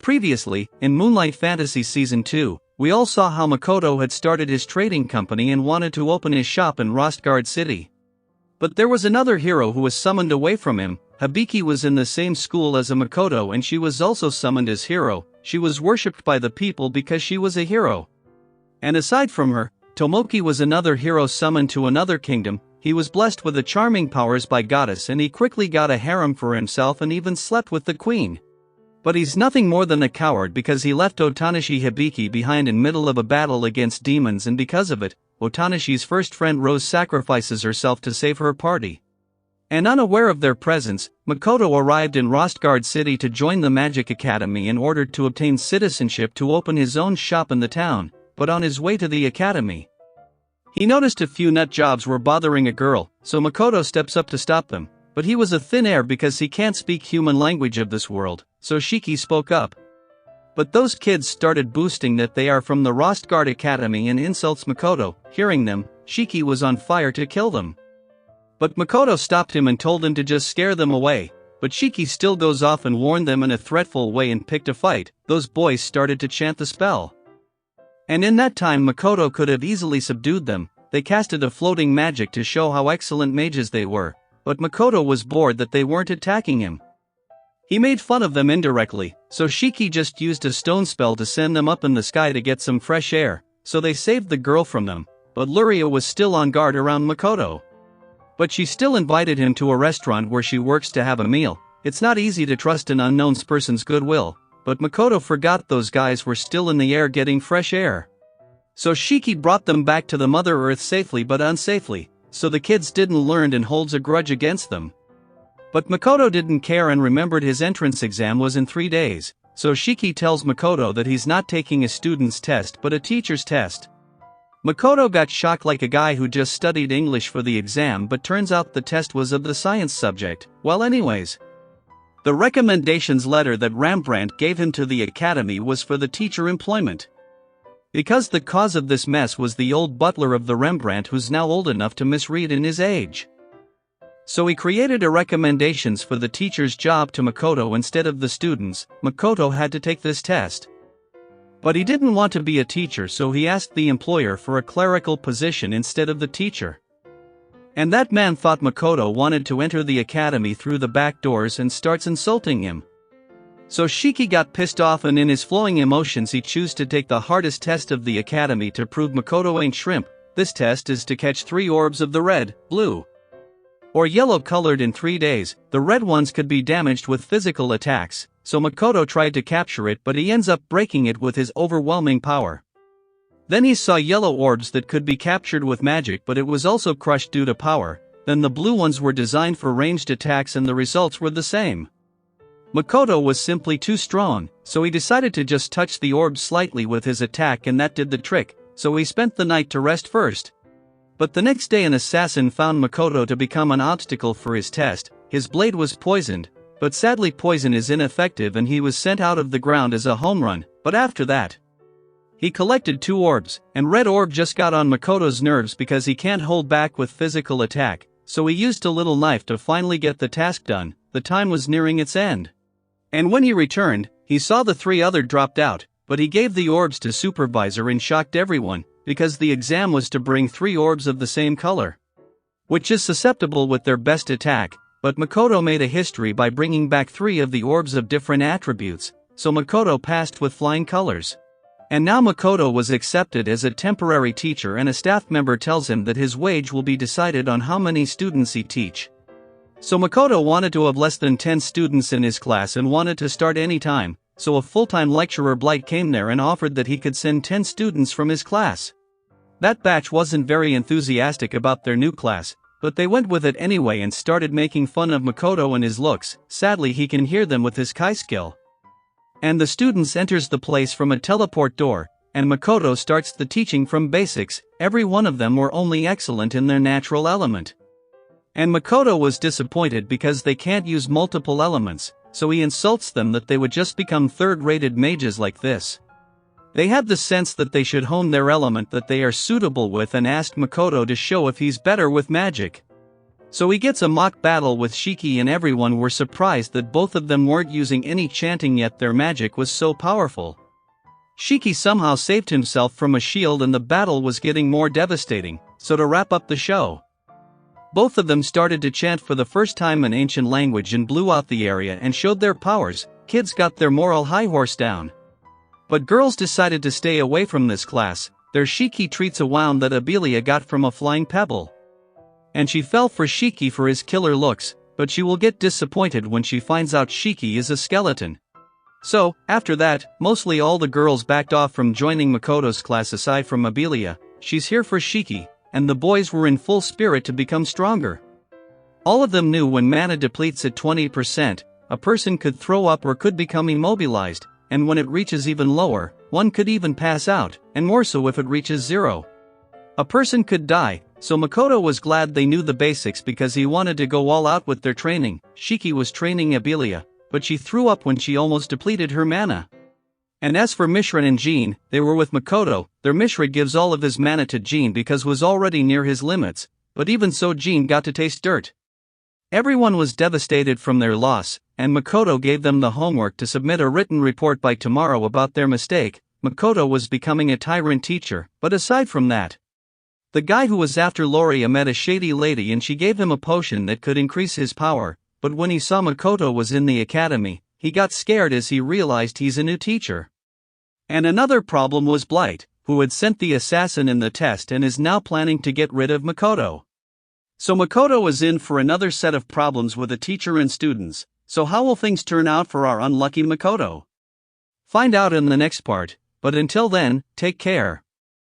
Previously, in Moonlight Fantasy Season 2, we all saw how Makoto had started his trading company and wanted to open his shop in Rostguard City. But there was another hero who was summoned away from him. Hibiki was in the same school as Makoto and she was also summoned as hero. She was worshipped by the people because she was a hero. And aside from her, Tomoki was another hero summoned to another kingdom. He was blessed with the charming powers by goddess and he quickly got a harem for himself and even slept with the queen. But he's nothing more than a coward because he left Otanishi Hibiki behind in middle of a battle against demons, and because of it, Otanishi's first friend Rose sacrifices herself to save her party. And unaware of their presence, Makoto arrived in Rostguard City to join the Magic Academy in order to obtain citizenship to open his own shop in the town, but on his way to the academy, he noticed a few nut jobs were bothering a girl, so Makoto steps up to stop them. But he was a thin air because he can't speak human language of this world, so Shiki spoke up. But those kids started boosting that they are from the Rostguard Academy and insults Makoto. Hearing them, Shiki was on fire to kill them. But Makoto stopped him and told him to just scare them away, but Shiki still goes off and warned them in a threatful way and picked a fight. Those boys started to chant the spell. And in that time Makoto could have easily subdued them. They casted a floating magic to show how excellent mages they were. But Makoto was bored that they weren't attacking him. He made fun of them indirectly, so Shiki just used a stone spell to send them up in the sky to get some fresh air, so they saved the girl from them, but Luria was still on guard around Makoto. But she still invited him to a restaurant where she works to have a meal. It's not easy to trust an unknown person's goodwill, but Makoto forgot those guys were still in the air getting fresh air. So Shiki brought them back to the Mother Earth safely but unsafely. So the kids didn't learn and holds a grudge against them. But Makoto didn't care and remembered his entrance exam was in 3 days, so Shiki tells Makoto that he's not taking a student's test but a teacher's test. Makoto got shocked like a guy who just studied English for the exam, but turns out the test was of the science subject. Well, anyways, the recommendations letter that Rembrandt gave him to the academy was for the teacher employment. Because the cause of this mess was the old butler of the Rembrandt who's now old enough to misread in his age. So he created a recommendations for the teacher's job to Makoto instead of the students. Makoto had to take this test. But he didn't want to be a teacher, so he asked the employer for a clerical position instead of the teacher. And that man thought Makoto wanted to enter the academy through the back doors and starts insulting him. So Shiki got pissed off and in his flowing emotions he chose to take the hardest test of the academy to prove Makoto ain't shrimp. This test is to catch 3 orbs of the red, blue, or yellow colored in 3 days. The red ones could be damaged with physical attacks, so Makoto tried to capture it but he ends up breaking it with his overwhelming power. Then he saw yellow orbs that could be captured with magic but it was also crushed due to power. Then the blue ones were designed for ranged attacks and the results were the same. Makoto was simply too strong, so he decided to just touch the orb slightly with his attack and that did the trick, so he spent the night to rest first. But the next day an assassin found Makoto to become an obstacle for his test. His blade was poisoned, but sadly poison is ineffective and he was sent out of the ground as a home run. But after that, he collected 2 orbs, and red orb just got on Makoto's nerves because he can't hold back with physical attack, so he used a little knife to finally get the task done. The time was nearing its end. And when he returned, he saw the 3 other dropped out, but he gave the orbs to supervisor and shocked everyone, because the exam was to bring 3 orbs of the same color, which is susceptible with their best attack, but Makoto made a history by bringing back 3 of the orbs of different attributes, so Makoto passed with flying colors. And now Makoto was accepted as a temporary teacher and a staff member tells him that his wage will be decided on how many students he teach. So Makoto wanted to have less than 10 students in his class and wanted to start any time, so a full-time lecturer Blight came there and offered that he could send 10 students from his class. That batch wasn't very enthusiastic about their new class, but they went with it anyway and started making fun of Makoto and his looks. Sadly he can hear them with his kai skill. And the students enters the place from a teleport door, and Makoto starts the teaching from basics. Every one of them were only excellent in their natural element. And Makoto was disappointed because they can't use multiple elements, so he insults them that they would just become third-rated mages like this. They have the sense that they should hone their element that they are suitable with and asked Makoto to show if he's better with magic. So he gets a mock battle with Shiki and everyone were surprised that both of them weren't using any chanting yet their magic was so powerful. Shiki somehow saved himself from a shield and the battle was getting more devastating, so to wrap up the show, both of them started to chant for the first time in ancient language and blew out the area and showed their powers. Kids got their moral high horse down. But girls decided to stay away from this class. Their Shiki treats a wound that Abelia got from a flying pebble. And she fell for Shiki for his killer looks, but she will get disappointed when she finds out Shiki is a skeleton. So, after that, mostly all the girls backed off from joining Makoto's class aside from Abelia. She's here for Shiki, and the boys were in full spirit to become stronger. All of them knew when mana depletes at 20%, a person could throw up or could become immobilized, and when it reaches even lower, one could even pass out, and more so if it reaches 0. A person could die, so Makoto was glad they knew the basics because he wanted to go all out with their training. Shiki was training Abelia, but she threw up when she almost depleted her mana. And as for Mishra and Jean, they were with Makoto. Their Mishra gives all of his mana to Jean because was already near his limits, but even so Jean got to taste dirt. Everyone was devastated from their loss, and Makoto gave them the homework to submit a written report by tomorrow about their mistake. Makoto was becoming a tyrant teacher, but aside from that, the guy who was after Loria met a shady lady and she gave him a potion that could increase his power, but when he saw Makoto was in the academy, he got scared as he realized he's a new teacher. And another problem was Blight, who had sent the assassin in the test and is now planning to get rid of Makoto. So Makoto is in for another set of problems with a teacher and students. So how will things turn out for our unlucky Makoto? Find out in the next part, but until then, take care.